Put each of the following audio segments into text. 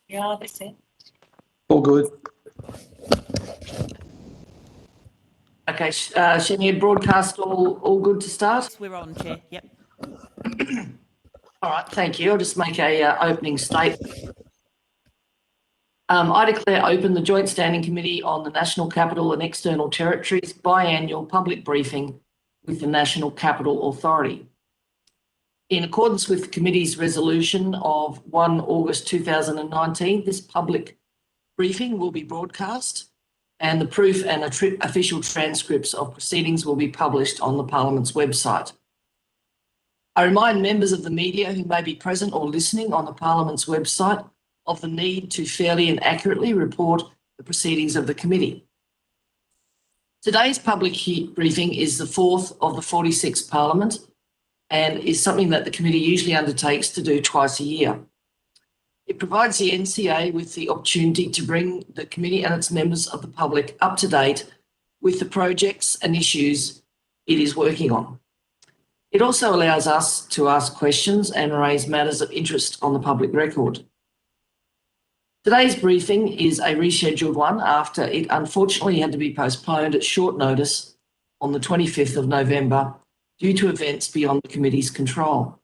Yeah, that's it. All good. Okay, Shania, broadcast all good to start? We're on, Chair. Yep. All right, thank you. I'll just make a opening statement. I declare open the Joint Standing Committee on the National Capital and External Territories biannual public briefing with the National Capital Authority. In accordance with the committee's resolution of 1 August 2019, this public briefing will be broadcast and the proof and official transcripts of proceedings will be published on the Parliament's website. I remind members of the media who may be present or listening on the Parliament's website of the need to fairly and accurately report the proceedings of the committee. Today's public briefing is the fourth of the 46th Parliament and is something that the committee usually undertakes to do twice a year. It provides the NCA with the opportunity to bring the committee and its members of the public up to date with the projects and issues it is working on. It also allows us to ask questions and raise matters of interest on the public record. Today's briefing is a rescheduled one after it unfortunately had to be postponed at short notice on the 25th of November due to events beyond the committee's control.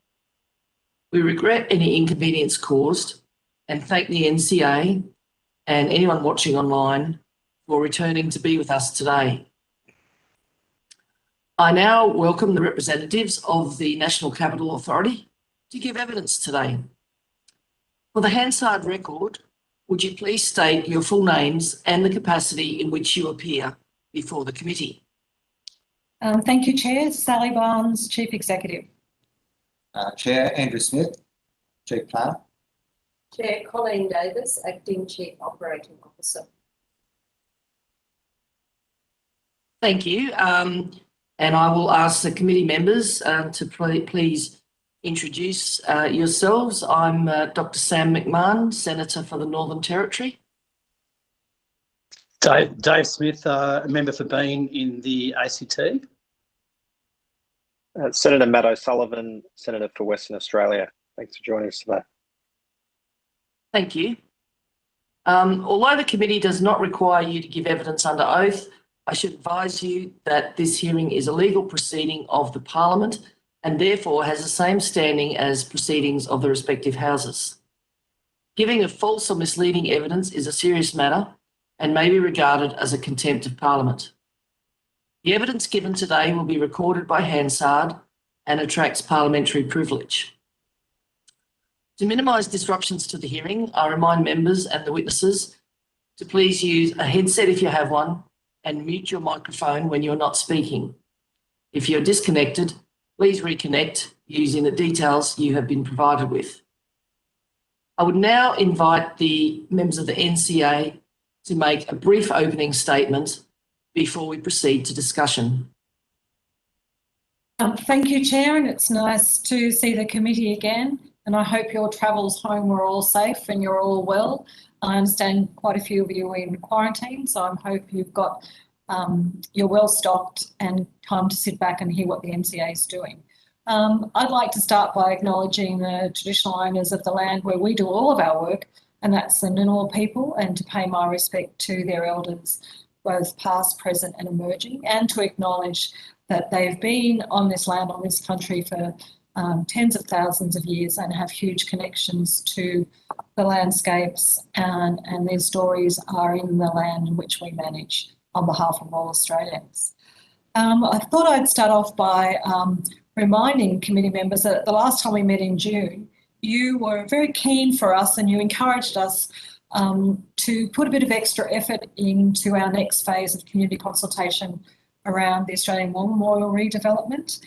We regret any inconvenience caused and thank the NCA and anyone watching online for returning to be with us today. I now welcome the representatives of the National Capital Authority to give evidence today. For the Hansard record, would you please state your full names and the capacity in which you appear before the committee? Thank you, Chair. Sally Barnes, Chief Executive. Chair Andrew Smith, Chief Planner. Chair Colleen Davis, Acting Chief Operating Officer. Thank you. And I will ask the committee members to please introduce yourselves. I'm Dr. Sam McMahon, Senator for the Northern Territory. Dave Smith, a member for Bean in the ACT. Senator Matt O'Sullivan, Senator for Western Australia. Thanks for joining us today. Thank you. Although the committee does not require you to give evidence under oath, I should advise you that this hearing is a legal proceeding of the Parliament and therefore has the same standing as proceedings of the respective houses. Giving of false or misleading evidence is a serious matter and may be regarded as a contempt of Parliament. The evidence given today will be recorded by Hansard and attracts parliamentary privilege. To minimise disruptions to the hearing, I remind members and the witnesses to please use a headset if you have one and mute your microphone when you're not speaking. If you're disconnected, please reconnect using the details you have been provided with. I would now invite the members of the NCA to make a brief opening statement before we proceed to discussion. Thank you, Chair, and it's nice to see the committee again, and I hope your travels home were all safe and you're all well. I understand quite a few of you are in quarantine, so I hope you've got, you're well stocked and time to sit back and hear what the NCA is doing. I'd like to start by acknowledging the traditional owners of the land where we do all of our work, and that's the Ngunnawal people, and to pay my respect to their elders, both past, present and emerging, and to acknowledge that they've been on this land, on this country for tens of thousands of years and have huge connections to the landscapes, and their stories are in the land in which we manage on behalf of all Australians. I thought I'd start off by reminding committee members that the last time we met in June, you were very keen for us and you encouraged us to put a bit of extra effort into our next phase of community consultation around the Australian War Memorial redevelopment,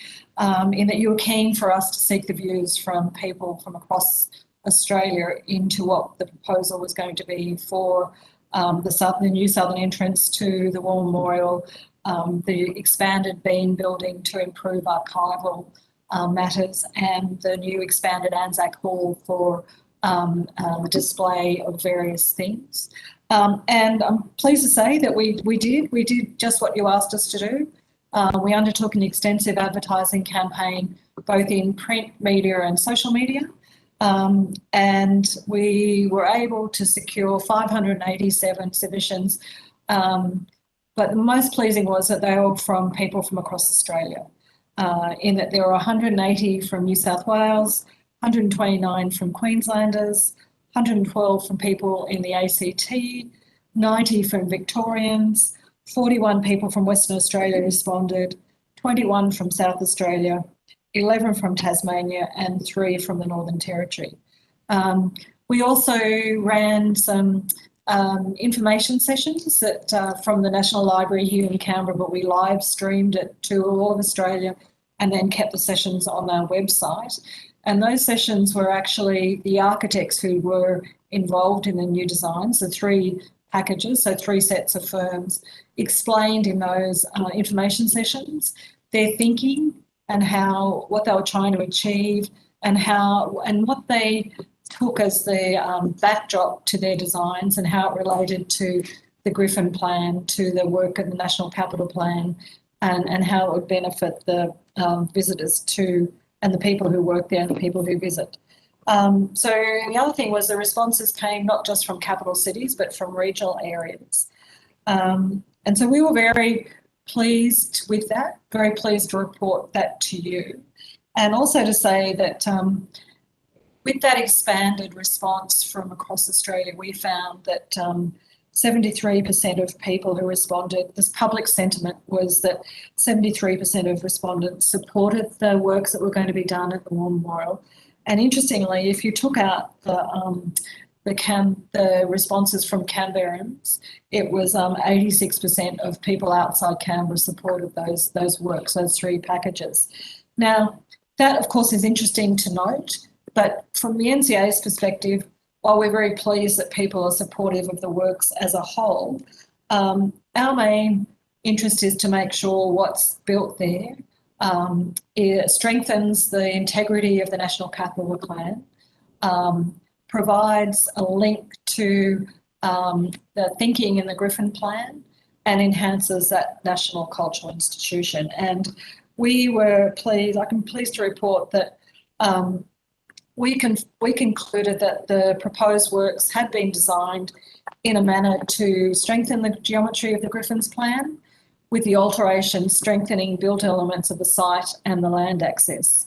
in that you were keen for us to seek the views from people from across Australia into what the proposal was going to be for the new southern entrance to the War Memorial, the expanded Bean building to improve archival matters, and the new expanded Anzac Hall for the display of various things. And I'm pleased to say that we did just what you asked us to do. We undertook an extensive advertising campaign, both in print media and social media. And we were able to secure 587 submissions. But the most pleasing was that they were from people from across Australia, in that there were 180 from New South Wales, 129 from Queenslanders, 112 from people in the ACT, 90 from Victorians, 41 people from Western Australia responded, 21 from South Australia, 11 from Tasmania, and 3 from the Northern Territory. We also ran some information sessions that from the National Library here in Canberra, but we live streamed it to all of Australia and then kept the sessions on our website. And those sessions were actually the architects who were involved in the new designs, the 3 packages, so 3 sets of firms, explained in those information sessions their thinking and what they were trying to achieve and what they took as the backdrop to their designs and how it related to the Griffin Plan, to the work of the National Capital Plan, and how it would benefit the visitors to, and the people who work there and the people who visit. So the other thing was the responses came not just from capital cities, but from regional areas. And so we were very pleased with that, very pleased to report that to you. And also to say that with that expanded response from across Australia, we found that 73% of people who responded, this public sentiment was that 73% of respondents supported the works that were going to be done at the War Memorial. And interestingly, if you took out the responses from Canberrans, it was 86% of people outside Canberra supported those works, those 3 packages. Now, that of course is interesting to note, but from the NCA's perspective, while we're very pleased that people are supportive of the works as a whole, our main interest is to make sure what's built there it strengthens the integrity of the National Capital Plan, provides a link to the thinking in the Griffin Plan, and enhances that national cultural institution. And we were pleased, I'm pleased to report that we concluded that the proposed works had been designed in a manner to strengthen the geometry of the Griffin's Plan, with the alterations strengthening built elements of the site and the land access.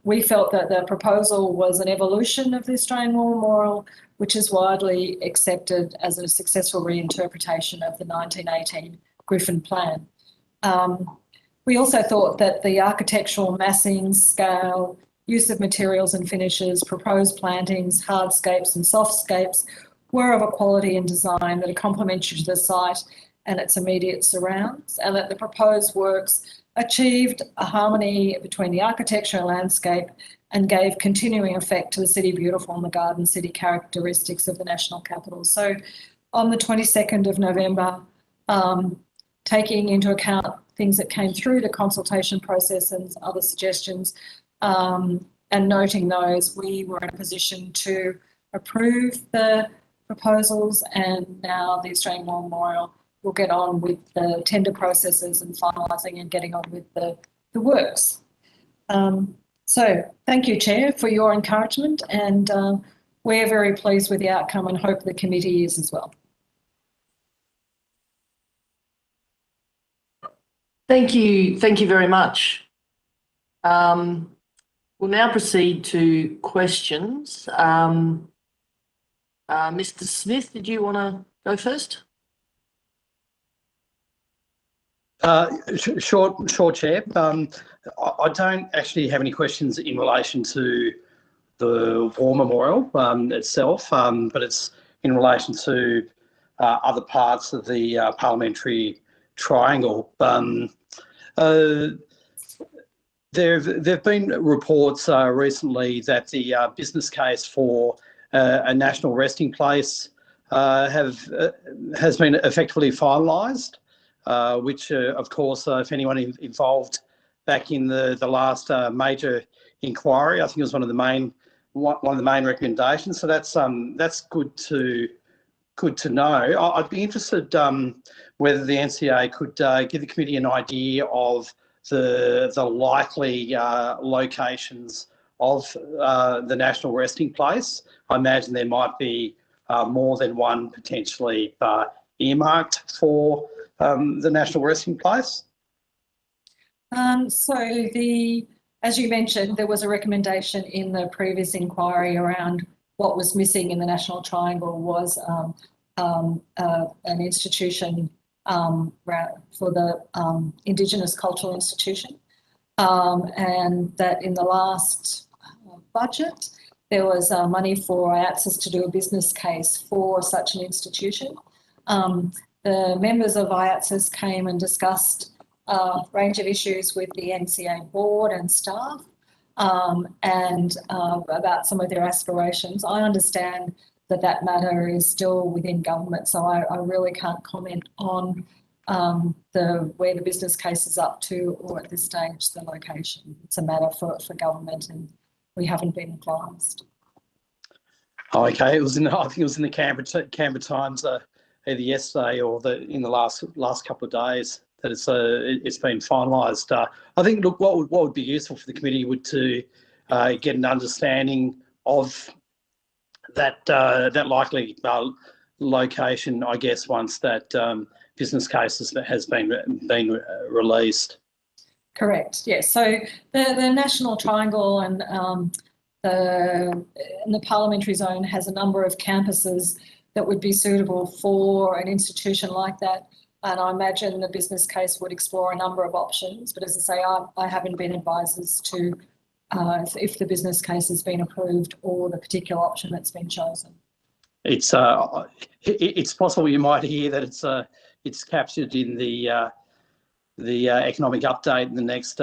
We felt that the proposal was an evolution of the Australian War Memorial, which is widely accepted as a successful reinterpretation of the 1918 Griffin Plan. We also thought that the architectural massing, scale, use of materials and finishes, proposed plantings, hardscapes and softscapes were of a quality and design that are complementary to the site and its immediate surrounds, and that the proposed works achieved a harmony between the architecture and landscape and gave continuing effect to the City Beautiful and the Garden City characteristics of the National Capital. So on the 22nd of November, taking into account things that came through the consultation process and other suggestions, and noting those, we were in a position to approve the proposals, and now the Australian War Memorial will get on with the tender processes and finalising and getting on with the works. So thank you, Chair, for your encouragement, and we're very pleased with the outcome and hope the committee is as well. Thank you very much. We'll now proceed to questions. Mr. Smith, did you want to go first? Sure, Chair. I don't actually have any questions in relation to the War Memorial itself, but it's in relation to other parts of the parliamentary triangle. There have been reports recently that the business case for a national resting place has been effectively finalised, which, of course, if anyone involved back in the last major inquiry, I think it was one of the main recommendations. So that's good to know. I'd be interested whether the NCA could give the committee an idea of the likely locations of the National Resting Place. I imagine there might be more than one potentially earmarked for the National Resting Place. As you mentioned, there was a recommendation in the previous inquiry around what was missing in the National Triangle was an institution for the Indigenous Cultural Institution, and that in the last budget there was money for IATSIS to do a business case for such an institution. The members of IATSIS came and discussed a range of issues with the NCA board and staff, and about some of their aspirations. I understand that matter is still within government, so I really can't comment on where the business case is up to, or at this stage the location. It's a matter for government, and we haven't been advised. Okay, I think it was in the Canberra Times either yesterday or in the last couple of days that it's been finalised. I think, look, what would be useful for the committee would to get an understanding of that likely location, I guess, once that business case has been released. Correct. Yes. So the National Triangle and the Parliamentary Zone has a number of campuses that would be suitable for an institution like that. And I imagine the business case would explore a number of options. But as I say, I haven't been advised as to if the business case has been approved or the particular option that's been chosen. It's possible you might hear that it's captured in the economic update in the next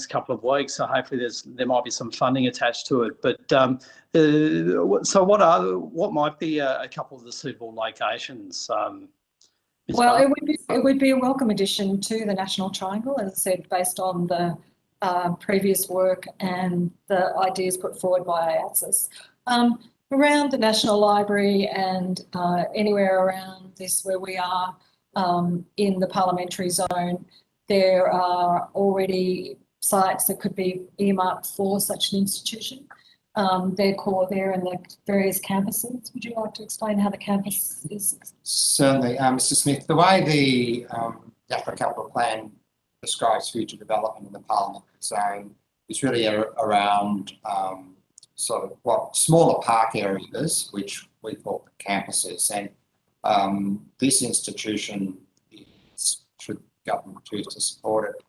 couple of weeks. So hopefully there might be some funding attached to it. But so what might be a couple of the suitable locations? Well, it would be a welcome addition to the National Triangle, as I said, based on the previous work and the ideas put forward by IATSIS. Around the National Library and anywhere around this where we are in the Parliamentary Zone, there are already sites that could be earmarked for such an institution. They're core there in the various campuses. Would you like to explain how the campus is? Certainly, Mr. Smith. The way the Africa Capital Plan describes future development in the Parliamentary Zone is really around sort of what smaller park areas, which we call campuses, and this institution, should government choose to support it,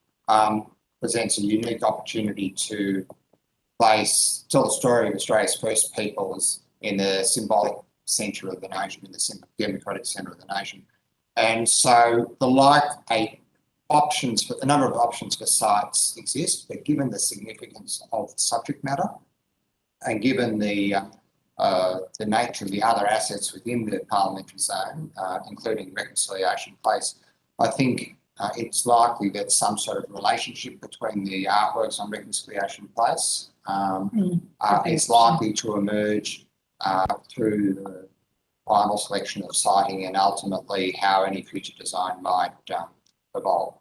presents a unique opportunity to tell the story of Australia's first peoples in the symbolic centre of the nation, in the democratic centre of the nation. And so a number of options for sites exist, but given the significance of the subject matter and given the nature of the other assets within the Parliamentary Zone, including Reconciliation Place, I think it's likely that some sort of relationship between the artworks on Reconciliation Place is likely to emerge through the final selection of siting and ultimately how any future design might evolve.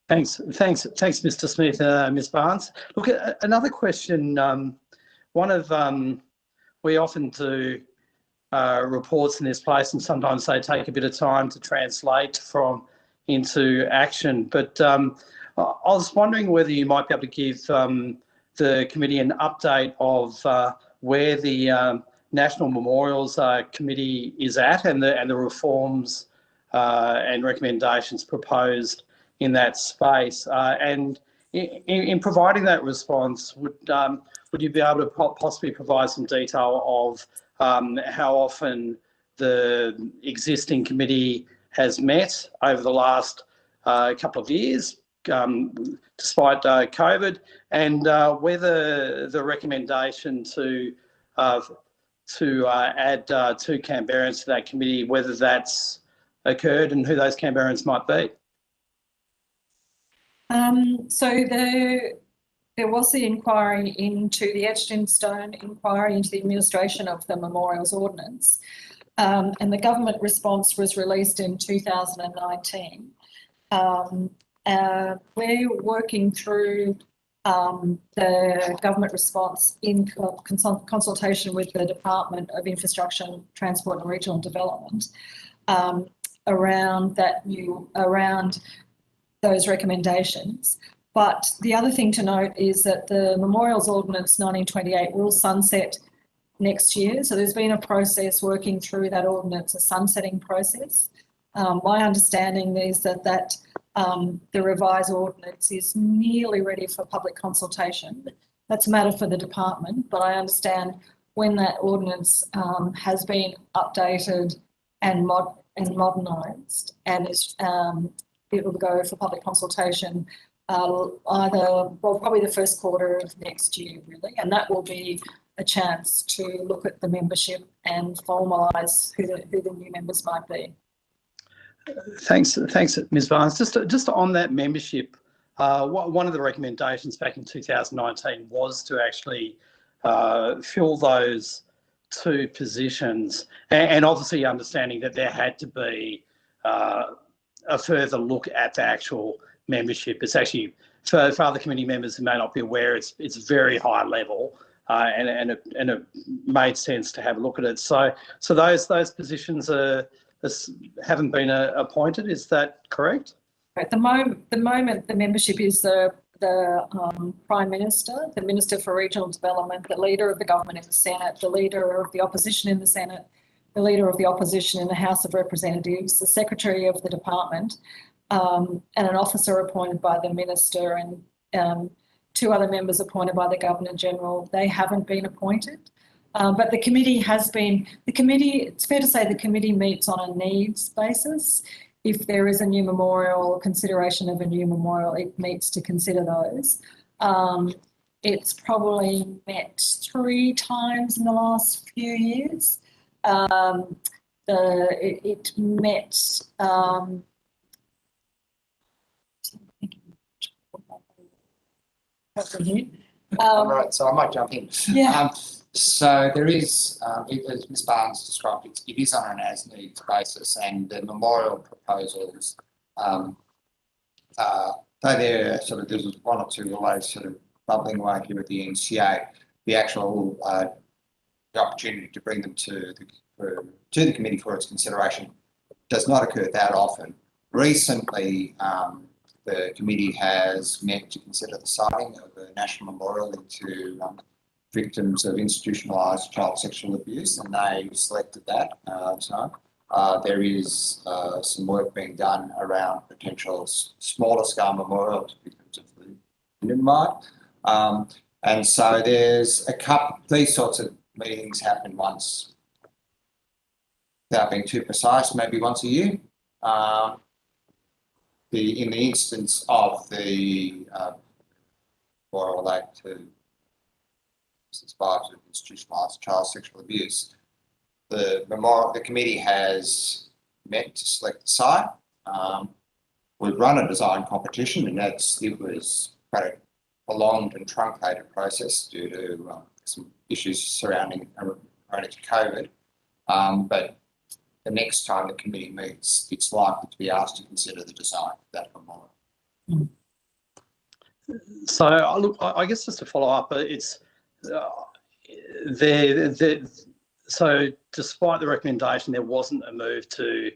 Thanks, Mr. Smith, Ms. Barnes. Look, another question. We often do reports in this place, and sometimes they take a bit of time to translate into action. But I was wondering whether you might be able to give the committee an update of where the National Memorials Committee is at and the reforms and recommendations proposed in that space. And in providing that response, would you be able to possibly provide some detail of how often the existing committee has met over the last couple of years, despite COVID, and whether the recommendation to add 2 Canberrans to that committee, whether that's occurred and who those Canberrans might be? So there was the inquiry into the etched in stone inquiry into the administration of the Memorials Ordinance, and the government response was released in 2019. We're working through the government response in consultation with the Department of Infrastructure, Transport and Regional Development around those recommendations. But the other thing to note is that the Memorials Ordinance 1928 will sunset next year. So there's been a process working through that ordinance, a sunsetting process. My understanding is that the revised ordinance is nearly ready for public consultation. That's a matter for the department, but I understand when that ordinance has been updated and modernised and it will go for public consultation probably the first quarter of next year, really, and that will be a chance to look at the membership and formalise who the new members might be. Thanks, Ms. Barnes. Just on that membership, one of the recommendations back in 2019 was to actually fill those 2 positions, and obviously understanding that there had to be a further look at the actual membership. It's actually, for other committee members who may not be aware, it's very high level, and it made sense to have a look at it. So those positions haven't been appointed. Is that correct? At the moment, the membership is the Prime Minister, the Minister for Regional Development, the Leader of the Government in the Senate, the Leader of the Opposition in the Senate, the Leader of the Opposition in the House of Representatives, the Secretary of the Department, and an officer appointed by the Minister, and 2 other members appointed by the Governor-General. They haven't been appointed. But the committee it's fair to say the committee meets on a needs basis. If there is a new memorial or consideration of a new memorial, it meets to consider those. It's probably met 3 times in the last few years. It met Right, so I might jump in. Yeah. So there is, as Ms. Barnes described, it is on an as-needs basis, and the memorial proposals, though there there's 1 or 2 always sort of bubbling away here at the NCA, the actual the opportunity to bring them to the committee for its consideration does not occur that often. Recently, the committee has met to consider the siting of a national memorial into victims of institutionalised child sexual abuse, and they selected that. There is some work being done around potential smaller scale memorial to victims of thalidomide. And so there's these sorts of meetings happen once, without being too precise, maybe once a year. In the instance of the Memorial Act to survivors of institutionalised child sexual abuse, the committee has met to select the site. We've run a design competition, and it was quite a prolonged and truncated process due to some issues surrounding COVID. But the next time the committee meets, it's likely to be asked to consider the design of that memorial. So, look, I guess just to follow up, it's so despite the recommendation, there wasn't a move to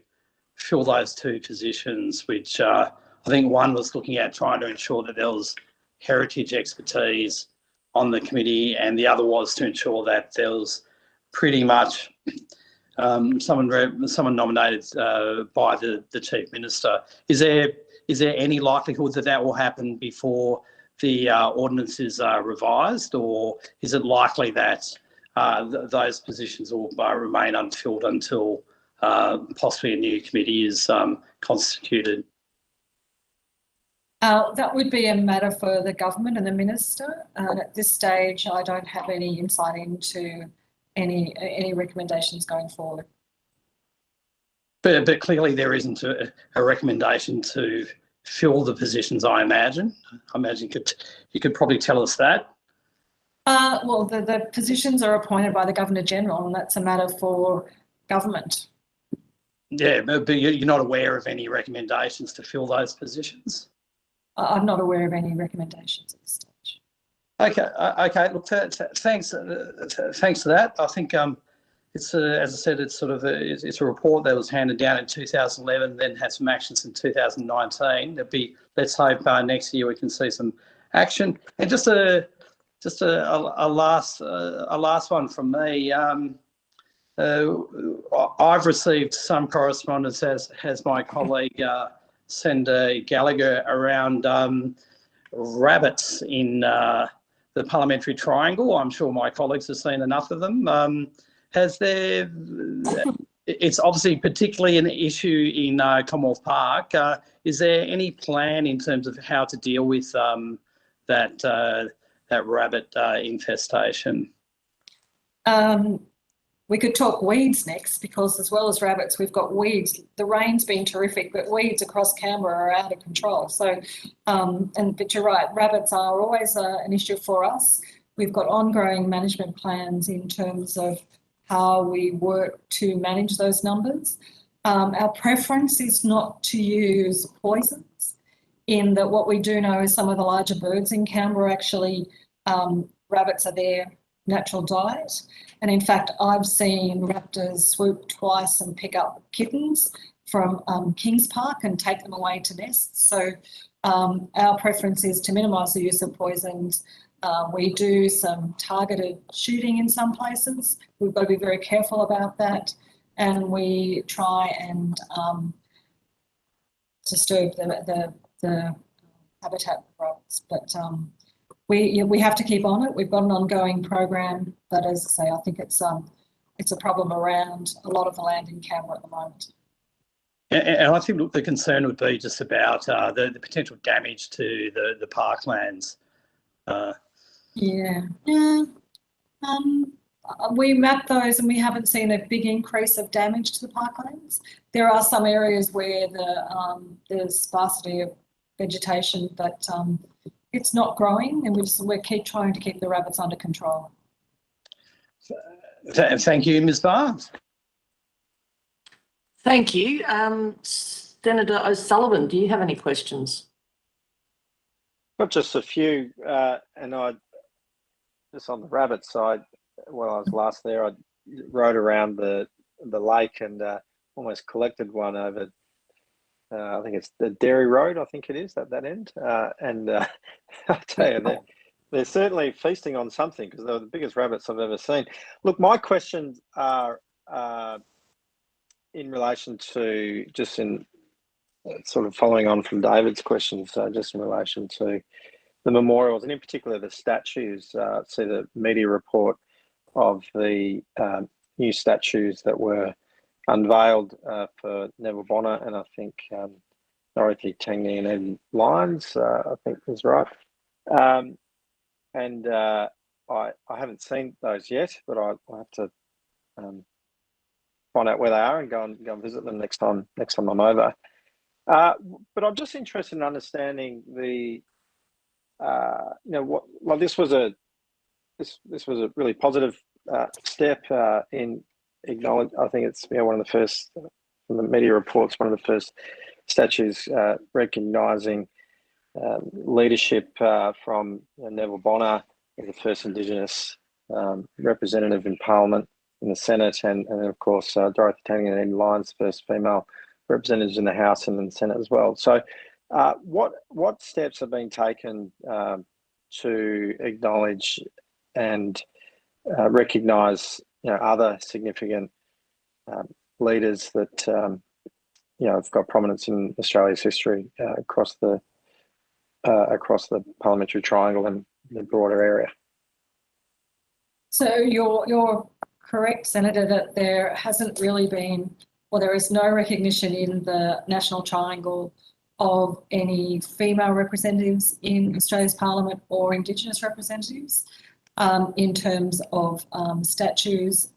fill those 2 positions, which I think one was looking at trying to ensure that there was heritage expertise on the committee, and the other was to ensure that there was pretty much someone nominated by the Chief Minister. Is there any likelihood that will happen before the ordinance is revised, or is it likely that those positions will remain unfilled until possibly a new committee is constituted? That would be a matter for the government and the minister. At this stage, I don't have any insight into any recommendations going forward. But clearly there isn't a recommendation to fill the positions, I imagine. You could probably tell us that. Well, the positions are appointed by the Governor-General, and that's a matter for government. Yeah, but you're not aware of any recommendations to fill those positions? I'm not aware of any recommendations at this stage. Okay. Look, thanks for that. I think it's as I said, it's sort of it's a report that was handed down in 2011, then had some actions in 2019. Let's hope next year we can see some action. And just a last one from me. I've received some correspondence, as has my colleague Senator Gallagher, around rabbits in the parliamentary triangle. I'm sure my colleagues have seen enough of them. It's obviously particularly an issue in Commonwealth Park. Is there any plan in terms of how to deal with that rabbit infestation? We could talk weeds next, because as well as rabbits, we've got weeds. The rain's been terrific, but weeds across Canberra are out of control. So, but you're right, rabbits are always an issue for us. We've got ongoing management plans in terms of how we work to manage those numbers. Our preference is not to use poisons, in that what we do know is some of the larger birds in Canberra actually, rabbits are their natural diet. And in fact, I've seen raptors swoop twice and pick up kittens from Kings Park and take them away to nests. So our preference is to minimise the use of poisons. We do some targeted shooting in some places. We've got to be very careful about that. And we try and disturb the habitat of rabbits. But we have to keep on it. We've got an ongoing program, but as I say, I think it's a problem around a lot of the land in Canberra at the moment. And I think, look, the concern would be just about the potential damage to the parklands. We map those and we haven't seen a big increase of damage to the parklands. There are some areas where there's sparsity of vegetation, but it's not growing, and we keep trying to keep the rabbits under control. Thank you, Ms. Barnes. Thank you. Senator O'Sullivan, do you have any questions? Got just a few, and I just on the rabbit side. While I was last there, I rode around the lake and almost collected one over. I think it's the Dairy Road. I think it is at that end, and I tell you, they're certainly feasting on something, because they're the biggest rabbits I've ever seen. Look, my questions are in relation to just in sort of following on from David's questions, just in relation to the memorials and in particular the statues. See the media report of the new statues that were unveiled for Neville Bonner and I think Dorothy Tangney and Ed Lyons, I think was right. And I haven't seen those yet, but I'll have to find out where they are and go and visit them next time I'm over. But I'm just interested in understanding the this was a really positive step in acknowledge. I think it's one of the first from the media reports, one of the first statues recognising leadership from Neville Bonner as the first Indigenous representative in Parliament, in the Senate, and of course Dorothy Tangney and Ed Lyons, first female representatives in the House and in the Senate as well. So what steps have been taken to acknowledge and recognise other significant leaders that have got prominence in Australia's history across the parliamentary triangle and the broader area? So you're correct, Senator, that there hasn't really been, or there is no recognition in the National Triangle of any female representatives in Australia's Parliament or Indigenous representatives in terms of statues.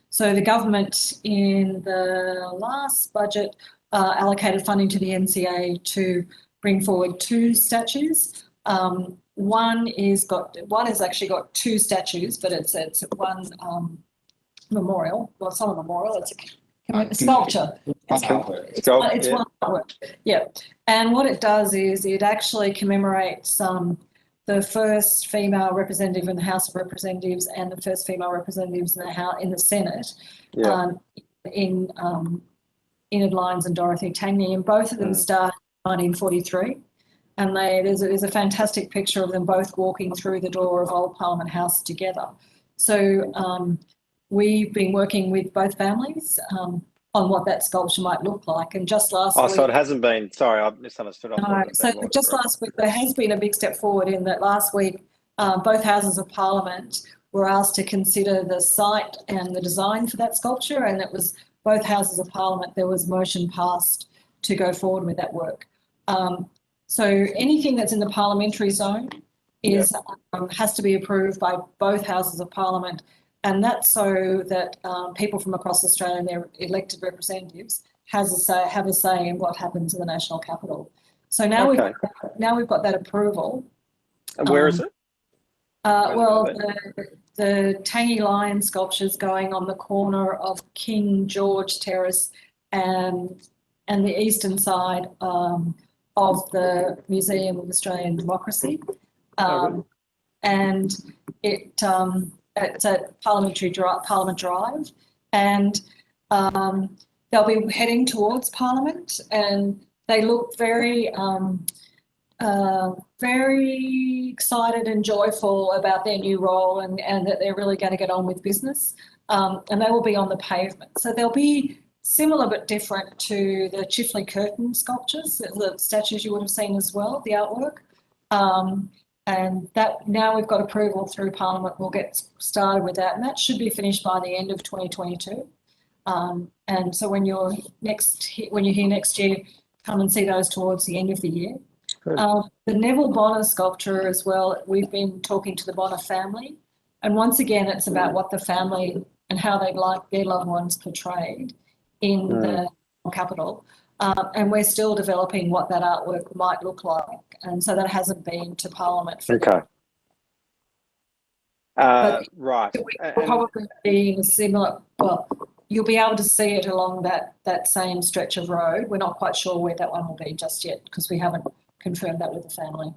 So the government in the last budget allocated funding to the NCA to bring forward 2 statues. One has actually got 2 statues, but it's one memorial. Well, it's not a memorial, it's a sculpture. It's one artwork. Yeah. And what it does is it actually commemorates the first female representative in the House of Representatives and the first female representatives in the Senate. Yeah. Enid Lyons and Dorothy Tangney, and both of them started in 1943. And there's a fantastic picture of them both walking through the door of Old Parliament House together. So we've been working with both families on what that sculpture might look like. And just last week... so it hasn't been, sorry, I misunderstood. So just last week, there has been a big step forward in that last week, both Houses of Parliament were asked to consider the site and the design for that sculpture, and it was both Houses of Parliament, there was motion passed to go forward with that work. So anything that's in the parliamentary zone has to be approved by both Houses of Parliament, and that's so that people from across Australia and their elected representatives have a say in what happens in the national capital. So now we've got that approval. And where is it? The Tangy Lion sculpture is going on the corner of King George Terrace and the eastern side of the Museum of Australian Democracy. And it's at Parliament Drive, and they'll be heading towards Parliament, and they look very very excited and joyful about their new role, and that they're really going to get on with business. And they will be on the pavement. So they'll be similar but different to the Chifley Curtin sculptures, the statues you would have seen as well, the artwork. And that now we've got approval through Parliament, we'll get started with that. And that should be finished by the end of 2022. And so when you're here next year, come and see those towards the end of the year. The Neville Bonner sculpture as well, we've been talking to the Bonner family. And once again, it's about what the family and how they'd like their loved ones portrayed in the capital. And we're still developing what that artwork might look like. And so that hasn't been to Parliament. Right. It will probably be a similar, well, you'll be able to see it along that same stretch of road. We're not quite sure where that one will be just yet because we haven't confirmed that with the family.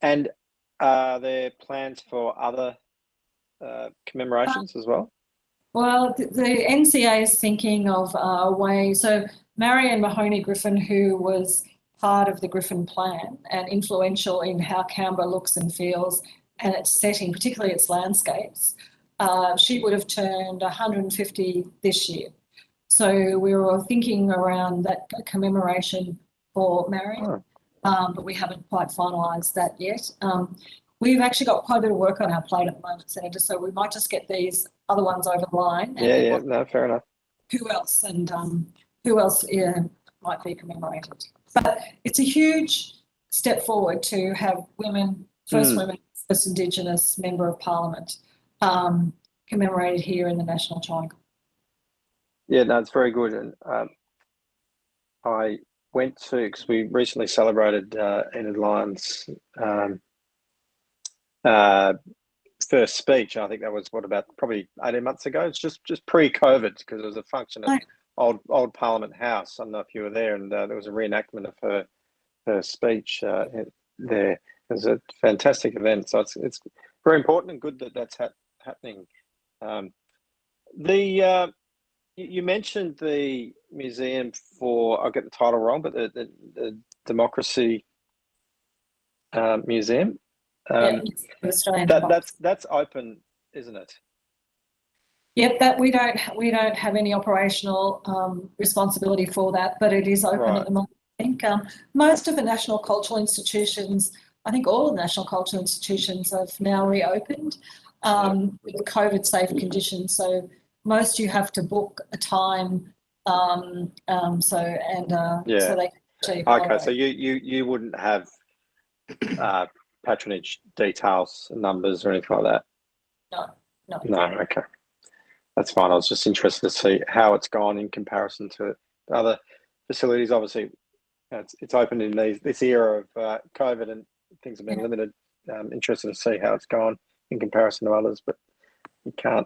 And are there plans for other commemorations as well? Well, the NCA is thinking of a way. So Marianne Mahoney Griffin, who was part of the Griffin Plan and influential in how Canberra looks and feels and its setting, particularly its landscapes, she would have turned 150 this year. So we were thinking around that commemoration for Marianne, but we haven't quite finalised that yet. We've actually got quite a bit of work on our plate at the moment, Senator, so we might just get these other ones over the line. No, fair enough. Who else might be commemorated? But it's a huge step forward to have women, first Indigenous Member of Parliament commemorated here in the National Triangle. Yeah, no, it's very good. And I went to, because we recently celebrated Enid Lyons' first speech. I think that was about probably 18 months ago. It's just pre-COVID, because it was a function at Old Parliament House. I don't know if you were there, and there was a reenactment of her speech there. It was a fantastic event. So it's very important and good that that's happening. You mentioned the museum for, I'll get the title wrong, but the Democracy Museum. That's open, isn't it? Yep, that we don't have any operational responsibility for that, but it is open at the moment. I think most of the national cultural institutions, I think all of the national cultural institutions have now reopened with the COVID safe conditions. So most you have to book a time. So they actually okay. So you wouldn't have patronage details, numbers, or anything like that. No. Okay, that's fine. I was just interested to see how it's gone in comparison to other facilities. Obviously, it's open in this era of COVID and things have been limited. Interested to see how it's gone in comparison to others, but you can't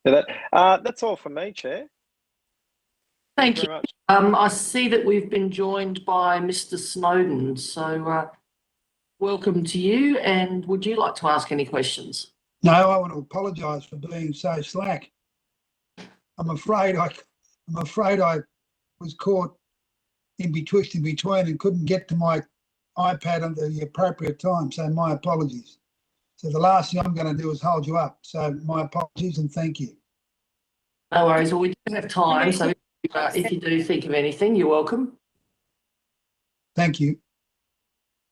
do that. That's all from me, Chair. Thank you. Very much. I see that we've been joined by Mr. Snowden. So welcome to you. And would you like to ask any questions? No, I want to apologise for being so slack. I'm afraid I was caught in between and couldn't get to my iPad at the appropriate time. So my apologies. So the last thing I'm going to do is hold you up. So my apologies and thank you. No worries. Well, we do have time. So if you do think of anything, you're welcome. Thank you.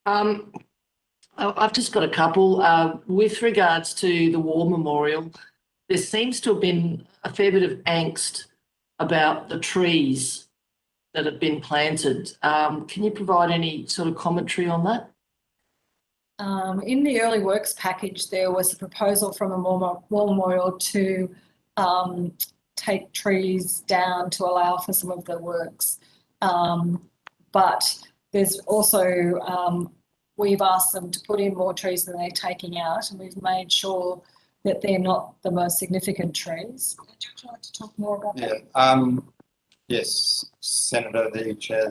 I've just got a couple. With regards to the War Memorial, there seems to have been a fair bit of angst about the trees that have been planted. Can you provide any sort of commentary on that? In the early works package, there was a proposal from a War Memorial to take trees down to allow for some of the works. But there's also, we've asked them to put in more trees than they're taking out, and we've made sure that they're not the most significant trees. Would you like to talk more about that? Yeah. Yes, Senator, the Chair,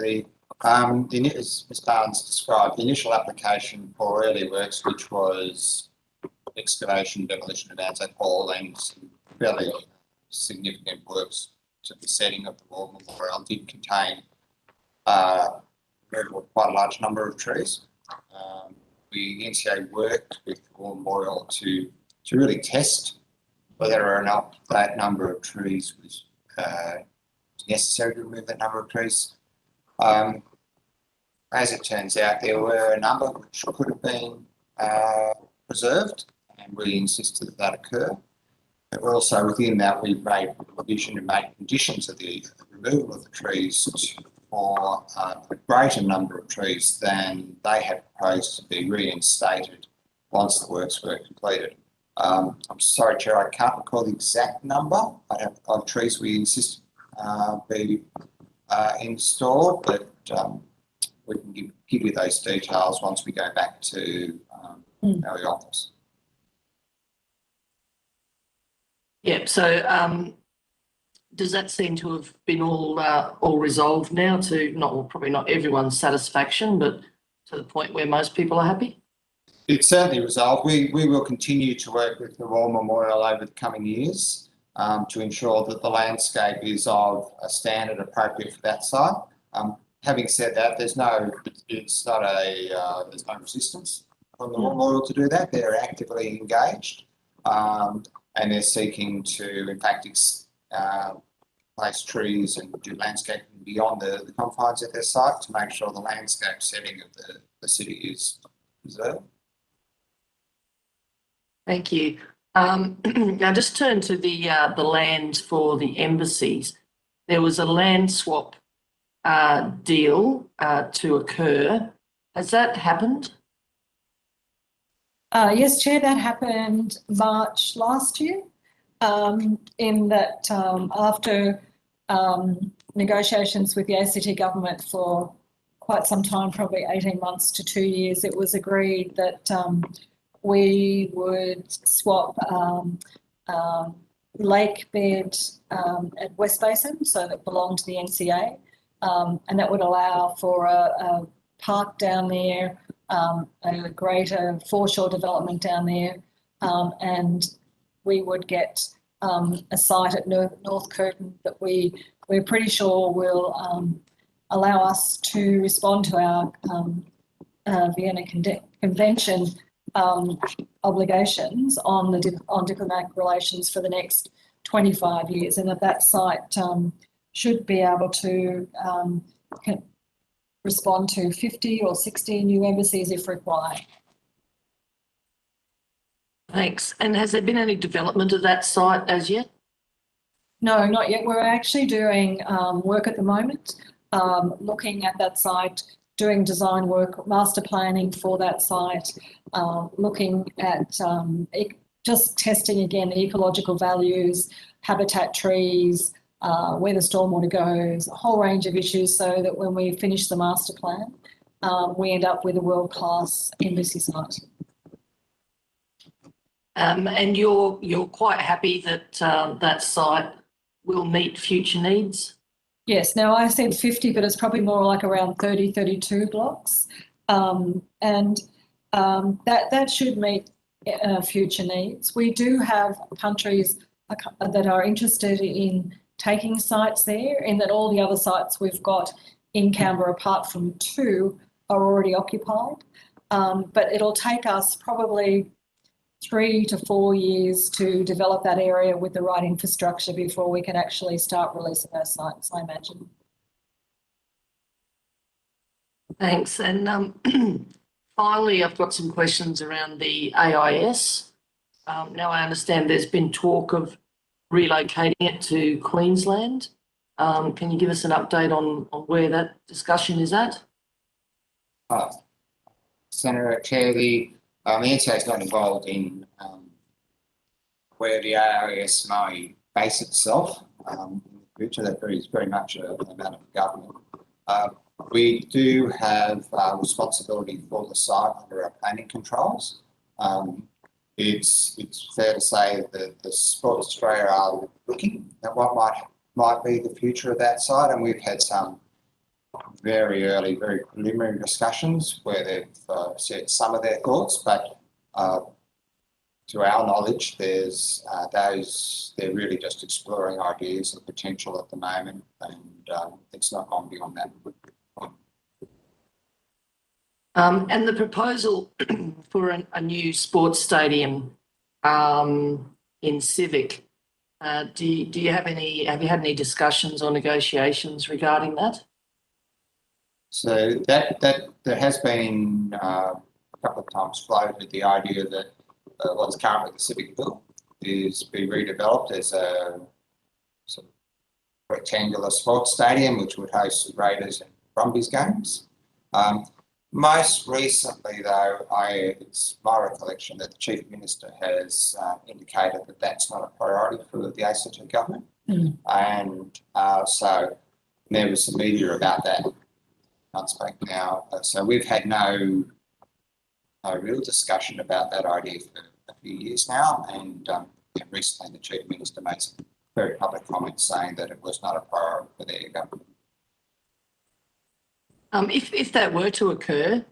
as Ms Barnes described, the initial application for early works, which was excavation, demolition of Anzac Hall and some fairly significant works to the setting of the War Memorial, did contain quite a large number of trees. The NCA worked with the War Memorial to really test whether or not that number of trees was necessary to remove that number of trees. As it turns out, there were a number which could have been preserved, and we insisted that that occur. But also within that, we've made provision and made conditions of the removal of the trees for a greater number of trees than they had proposed to be reinstated once the works were completed. I'm sorry, Chair, I can't recall the exact number of trees we insist be installed, but we can give you those details once we go back to our office. Yeah, so does that seem to have been all resolved now to probably not everyone's satisfaction, but to the point where most people are happy? It's certainly resolved. We will continue to work with the War Memorial over the coming years to ensure that the landscape is of a standard appropriate for that site. Having said that, there's no resistance from the War Memorial to do that. They're actively engaged and they're seeking to, in fact, place trees and do landscaping beyond the confines of their site to make sure the landscape setting of the city is preserved. Thank you. Now just turn to the land for the embassies. There was a land swap deal to occur. Has that happened? Yes, Chair, that happened March last year. In that after negotiations with the ACT government for quite some time, probably 18 months to 2 years, it was agreed that we would swap lake bed at West Basin, so that belonged to the NCA, and that would allow for a park down there, a greater foreshore development down there, and we would get a site at North Curtin that we're pretty sure will allow us to respond to our Vienna Convention obligations on diplomatic relations for the next 25 years, and that site should be able to respond to 50 or 60 new embassies if required. Thanks. And has there been any development of that site as yet? No, not yet. We're actually doing work at the moment, looking at that site, doing design work, master planning for that site, looking at just testing again the ecological values, habitat trees, where the stormwater goes, a whole range of issues, so that when we finish the master plan, we end up with a world-class embassy site. And you're quite happy that that site will meet future needs? Yes. Now, I said 50, but it's probably more like around 30, 32 blocks. And that should meet future needs. We do have countries that are interested in taking sites there, in that all the other sites we've got in Canberra, apart from 2, are already occupied. But it'll take us probably 3 to 4 years to develop that area with the right infrastructure before we can actually start releasing those sites, I imagine. Thanks. And finally, I've got some questions around the AIS. Now I understand there's been talk of relocating it to Queensland. Can you give us an update on where that discussion is at? Senator Chair, the NCA is not involved in where the AIS may base itself in the future. That is very much a matter of government. We do have responsibility for the site under our planning controls. It's fair to say that the Sports Australia are looking at what might be the future of that site, and we've had some very early, very preliminary discussions where they've said some of their thoughts, but to our knowledge, they're really just exploring ideas of potential at the moment, and it's not gone beyond that. And the proposal for a new sports stadium in Civic, have you had any discussions or negotiations regarding that? So that there has been a couple of times floated the idea that what's currently the Civic Bill is be redeveloped as a sort of rectangular sports stadium which would host Raiders and Brumbies games. Most recently, though, it's my recollection that the Chief Minister has indicated that that's not a priority for the ACT government. And so there was some media about that months back now. So we've had no real discussion about that idea for a few years now. And recently the Chief Minister made some very public comments saying that it was not a priority for their government. If that were to occur,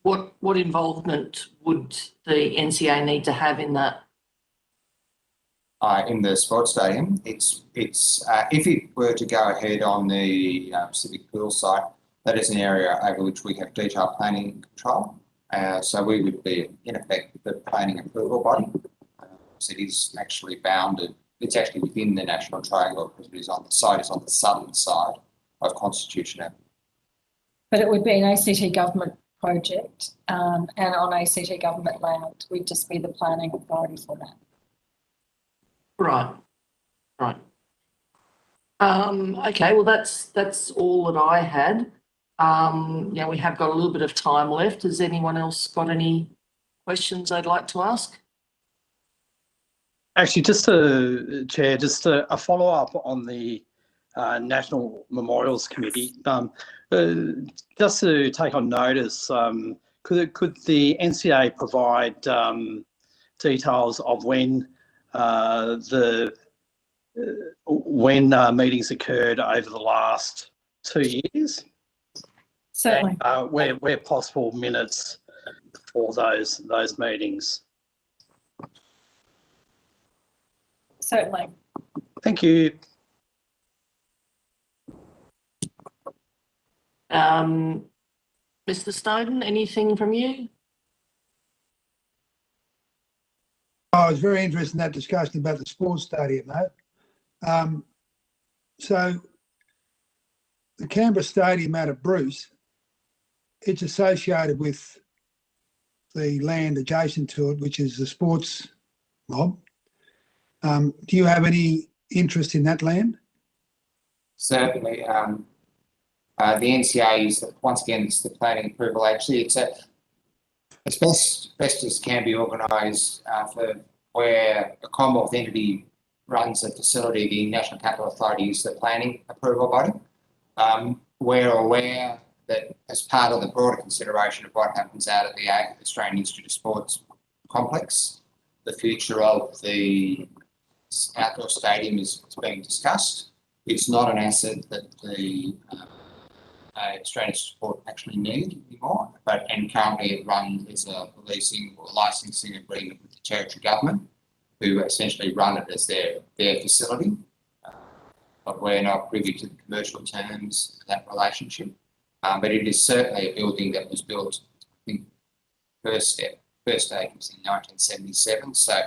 what involvement would the NCA need to have in that? In the sports stadium, it's if it were to go ahead on the Civic Pool site, that is an area over which we have detailed planning control. So we would be in effect the planning approval body. So it is actually bounded. It's actually within the National Triangle because it is on the southern side of Constitution Avenue. But it would be an ACT government project, and on ACT government land, we'd just be the planning authority for that. Right. Okay, well that's all that I had. We have got a little bit of time left. Has anyone else got any questions they'd like to ask? Actually, Chair, just a follow-up on the National Memorials Committee. Just to take on notice, could the NCA provide details of when meetings occurred over the last 2 years? Certainly. And, where possible, minutes for those meetings. Certainly. Thank you. Mr. Snowden, anything from you? I was very interested in that discussion about the sports stadium, though. So the Canberra Stadium out of Bruce, it's associated with the land adjacent to it, which is the sports mob. Do you have any interest in that land? Certainly. The NCA is, once again, it's the planning approval. Actually, it's as best as can be organised for where a Commonwealth entity runs a facility. The National Capital Authority is the planning approval body. We're aware that as part of the broader consideration of what happens out at the Australian Institute of Sports complex, the future of the outdoor stadium is being discussed. It's not an asset that the Australian Sport actually need anymore, and currently it runs as a leasing or licensing agreement with the territory government, who essentially run it as their facility. But we're not privy to the commercial terms of that relationship. But it is certainly a building that was built, I think, first stage was in 1977. So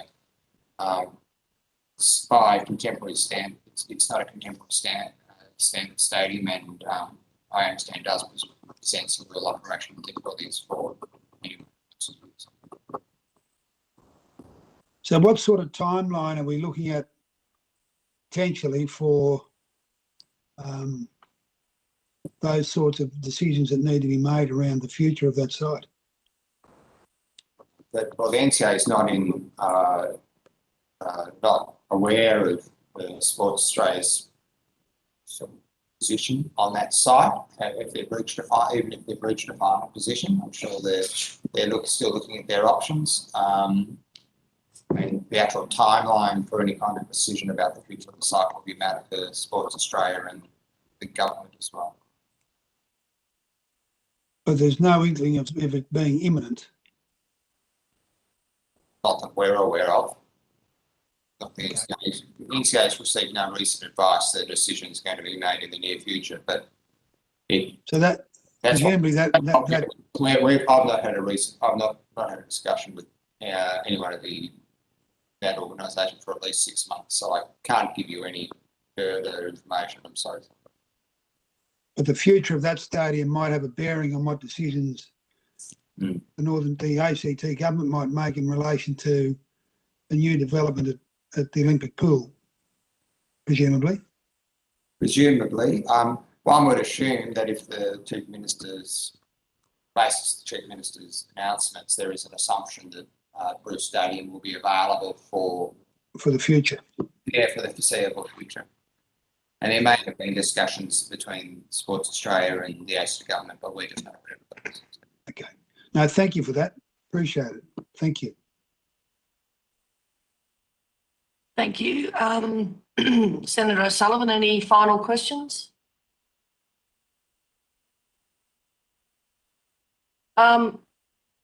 by contemporary standards, it's not a contemporary standard stadium, and I understand does present some real operational difficulties for anyone. So what sort of timeline are we looking at potentially for those sorts of decisions that need to be made around the future of that site? The NCA is not aware of Sports Australia's sort of position on that site. If they've reached even if they've reached a final position, I'm sure they're still looking at their options. And the actual timeline for any kind of decision about the future of the site will be a matter for Sports Australia and the government as well. But there's no inkling of it being imminent. Not that we're aware of. Not the NCA has received no recent advice that a decision is going to be made in the near future, but So that that's presumably I've not had a discussion with anyone at that organisation for at least 6 months, so I can't give you any further information. I'm sorry. but the future of that stadium might have a bearing on what decisions the ACT government might make in relation to a new development at the Olympic pool, presumably. Presumably, one would assume that if the Chief Minister's, basis the Chief Minister's announcements, there is an assumption that Bruce Stadium will be available for the future. for the foreseeable future. And there may have been discussions between Sports Australia and the ACT government, but we just don't know. Okay. No, thank you for that. Appreciate it. Thank you. Thank you. Senator O'Sullivan, any final questions? All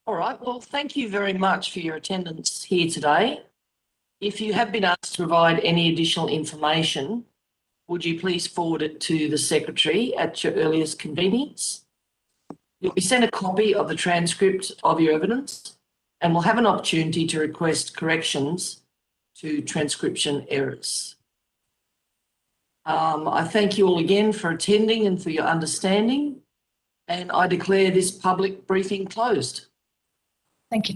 right, well, thank you very much for your attendance here today. If you have been asked to provide any additional information, would you please forward it to the Secretary at your earliest convenience? You'll be sent a copy of the transcript of your evidence and will have an opportunity to request corrections to transcription errors. I thank you all again for attending and for your understanding, and I declare this public briefing closed. Thank you,